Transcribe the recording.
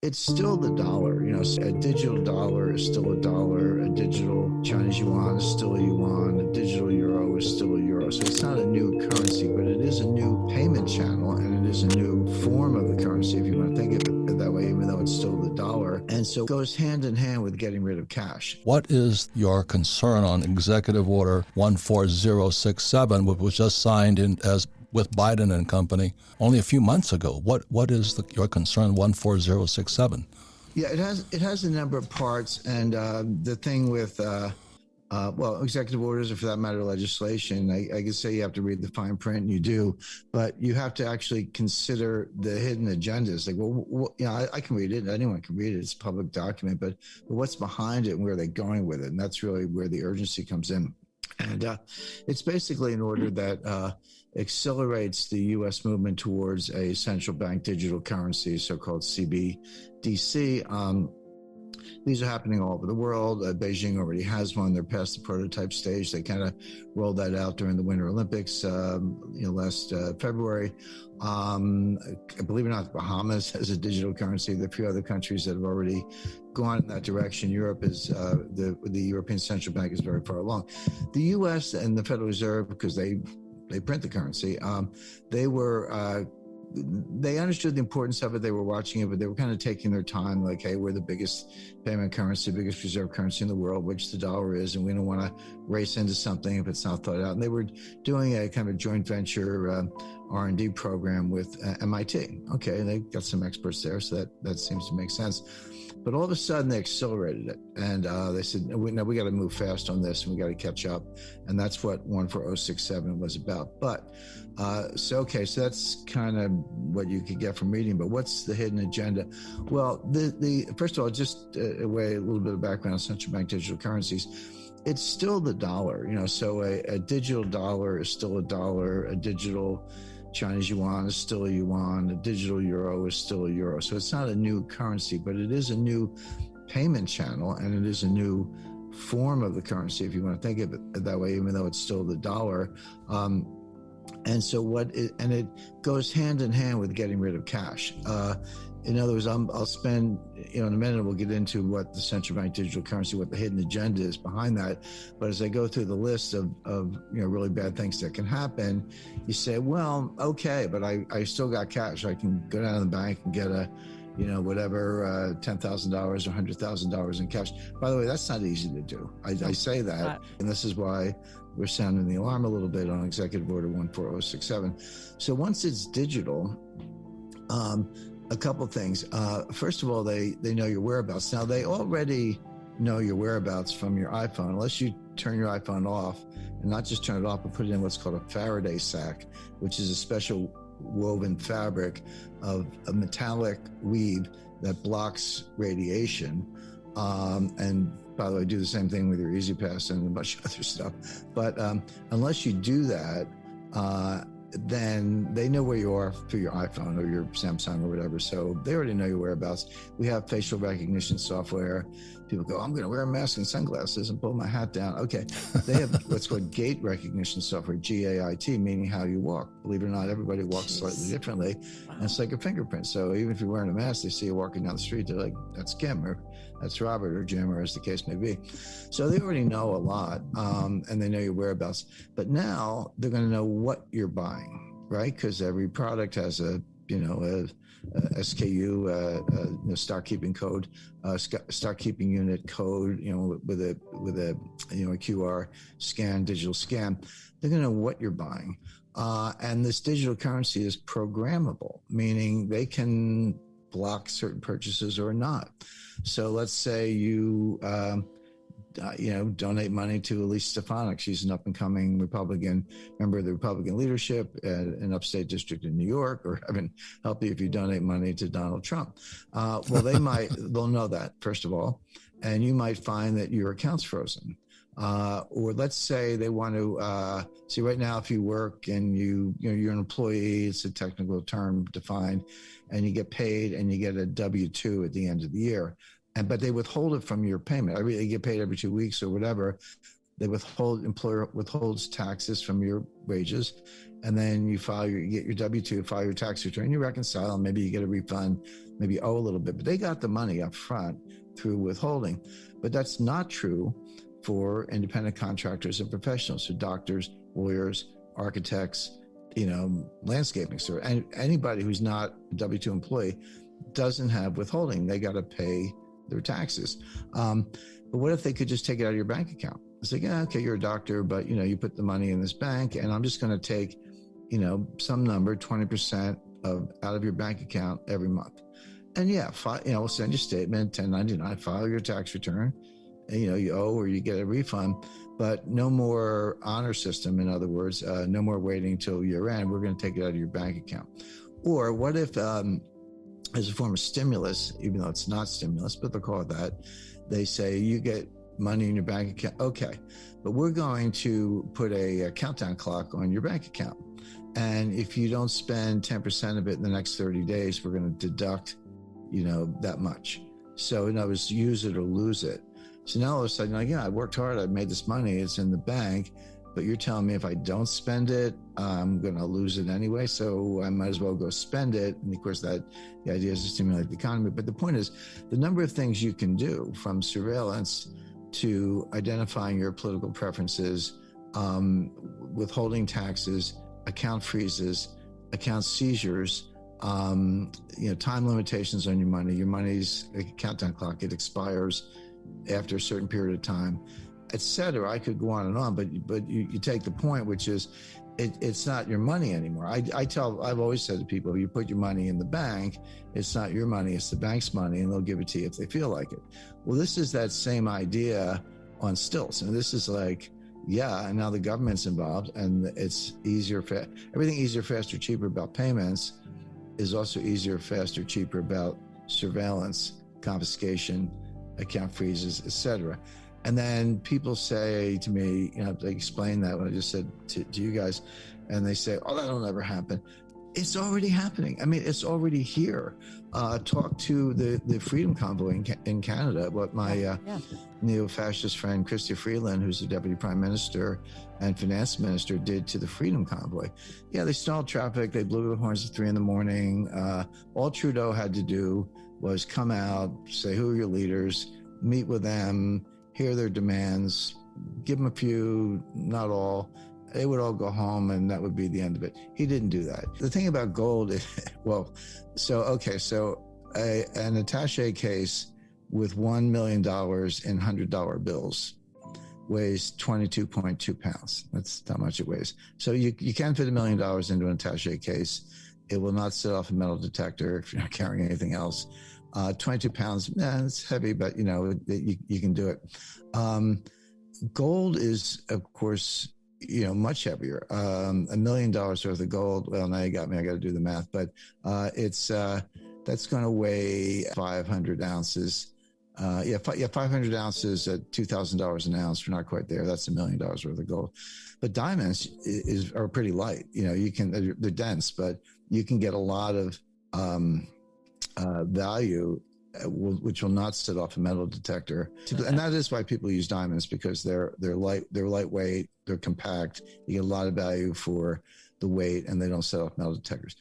It's still the dollar. A digital dollar is still a dollar. A digital Chinese yuan is still a yuan. A digital euro is still a euro. So it's not a new currency, but it is a new payment channel, and it is a new form of the currency, if you want to think of it that way, even though it's still the dollar. And so it goes hand in hand with getting rid of cash. What is your concern on Executive Order 14067, which was just signed with Biden and company only a few months ago? What is your concern 14067? Yeah, it has a number of parts, and the thing with executive orders, or for that matter, legislation, I can say you have to read the fine print, and you do, but you have to actually consider the hidden agendas. Like, I can read it, anyone can read it, it's a public document, but what's behind it and where they're going with it, and that's really where the urgency comes in. And it's basically an order that accelerates the U.S. movement towards a central bank digital currency, so-called CBDC. These are happening all over the world. Beijing already has one. They're past the prototype stage. They kind of rolled that out during the Winter Olympics, last February. Believe it or not, the Bahamas has a digital currency. There are a few other countries that have already gone in that direction. Europe is the European Central Bank is very far along. The U.S. and the Federal Reserve, because they print the currency, they understood the importance of it. They were watching it, but they were kind of taking their time, like, hey, we're the biggest payment currency, biggest reserve currency in the world, which the dollar is, and we don't want to race into something if it's not thought out. And they were doing a kind of a joint venture R&D program with MIT. Okay, they got some experts there, so that seems to make sense. But all of a sudden, they accelerated it, and they said, we got to move fast on this, and we got to catch up. And that's what 14067 was about. But so that's kind of what you could get from reading. But what's the hidden agenda? Well, the first of all, just a little bit of background on central bank digital currencies. It's still the dollar, so a digital dollar is still a dollar. A digital Chinese yuan is still a yuan. A digital euro is still a euro. So it's not a new currency, but it is a new payment channel, and it is a new form of the currency, if you want to think of it that way, even though it's still the dollar. And so it goes hand in hand with getting rid of cash. In other words, I'll spend, in a minute, we'll get into what the central bank digital currency, what the hidden agenda is behind that. But as I go through the list of really bad things that can happen, you say, well, okay, but I still got cash. I can go down to the bank and get a, whatever, $10,000 or $100,000 in cash. By the way, that's not easy to do. I say that, and this is why we're sounding the alarm a little bit on Executive Order 14067. So once it's digital, a couple things. First of all, they know your whereabouts. Now, they already know your whereabouts from your iPhone, unless you turn your iPhone off, and not just turn it off, but put it in what's called a Faraday sac, which is a special woven fabric of a metallic weave that blocks radiation. And by the way, do the same thing with your EasyPass and a bunch of other stuff. But unless you do that, then they know where you are through your iPhone or your Samsung or whatever. So they already know your whereabouts. We have facial recognition software. People go, I'm going to wear a mask and sunglasses and pull my hat down. Okay. They have what's called gait recognition software, GAIT, meaning how you walk. Believe it or not, everybody walks slightly differently. Wow. And it's like a fingerprint. So even if you're wearing a mask, they see you walking down the street, they're like, that's Kim, or that's Robert, or Jim, or as the case may be. So they already know a lot, and they know your whereabouts. But now they're going to know what you're buying, right? Because every product has a SKU, stock keeping code, stock keeping unit code, with a QR scan, digital scan. They're going to know what you're buying. And this digital currency is programmable, meaning they can block certain purchases or not. So let's say you donate money to Elise Stefanik. She's an up-and-coming Republican member of the Republican leadership in upstate district in New York, or heaven help you if you donate money to Donald Trump. Well, they'll know that, first of all, and you might find that your account's frozen. Or let's say they want to see right now, if you work and you're an employee, it's a technical term defined, and you get paid and you get a W-2 at the end of the year. But they withhold it from your payment. You get paid every 2 weeks or whatever. Employer withholds taxes from your wages, and then you get your W-2, file your tax return, you reconcile, and maybe you get a refund, maybe you owe a little bit, but they got the money up front through withholding. But that's not true for independent contractors and professionals, so doctors, lawyers, architects, landscaping store, and anybody who's not a W-2 employee doesn't have withholding. They got to pay their taxes. But what if they could just take it out of your bank account? It's like, yeah, okay, you're a doctor, but you put the money in this bank, and I'm just going to take, some number, 20% out of your bank account every month. And yeah, we'll send you a statement, 1099, file your tax return, and you owe or you get a refund, but no more honor system. In other words, no more waiting till year end. We're going to take it out of your bank account. Or what if, as a form of stimulus, even though it's not stimulus, but they'll call it that, they say you get money in your bank account. Okay, but we're going to put a countdown clock on your bank account. And if you don't spend 10% of it in the next 30 days, we're going to deduct, that much. So in other words, use it or lose it. So now all of a sudden, I worked hard, I've made this money, it's in the bank, but you're telling me if I don't spend it, I'm going to lose it anyway. So I might as well go spend it. And of course, the idea is to stimulate the economy. But the point is, the number of things you can do, from surveillance to identifying your political preferences, withholding taxes, account freezes, account seizures, time limitations on your money. Your money's a countdown clock. It expires after a certain period of time, etc. I could go on and on, but you take the point, which is it's not your money anymore. I've always said to people, if you put your money in the bank, it's not your money, it's the bank's money, and they'll give it to you if they feel like it. Well, this is that same idea on stilts. And this is like, and now the government's involved, and it's easier, everything easier, faster, cheaper about payments is also easier, faster, cheaper about surveillance, confiscation, account freezes, etc. And then people say to me, they explain that what I just said to you guys, and they say, oh, that'll never happen. It's already happening. I mean, it's already here. Talk to the Freedom Convoy in Canada, what my neo-fascist friend Chrystia Freeland, who's the Deputy Prime Minister and Finance Minister, did to the Freedom Convoy. Yeah, they stalled traffic. They blew the horns at 3 a.m. All Trudeau had to do was come out, say, who are your leaders, meet with them, hear their demands, give them a few, not all. They would all go home, and that would be the end of it. He didn't do that. The thing about gold is, an attaché case with $1 million in $100 bills weighs 22.2 pounds. That's how much it weighs. So you can fit $1 million into an attaché case. It will not set off a metal detector if you're not carrying anything else. 22 pounds, it's heavy, but you can do it. Gold is, of course, much heavier. $1 million worth of gold. Well, now you got me. I got to do the math, but that's going to weigh 500 ounces. 500 ounces at $2,000 an ounce. We're not quite there. That's $1 million worth of gold. But diamonds are pretty light. They're dense, but you can get a lot of value, which will not set off a metal detector. And that is why people use diamonds, because they're lightweight, they're compact. You get a lot of value for the weight, and they don't set off metal detectors.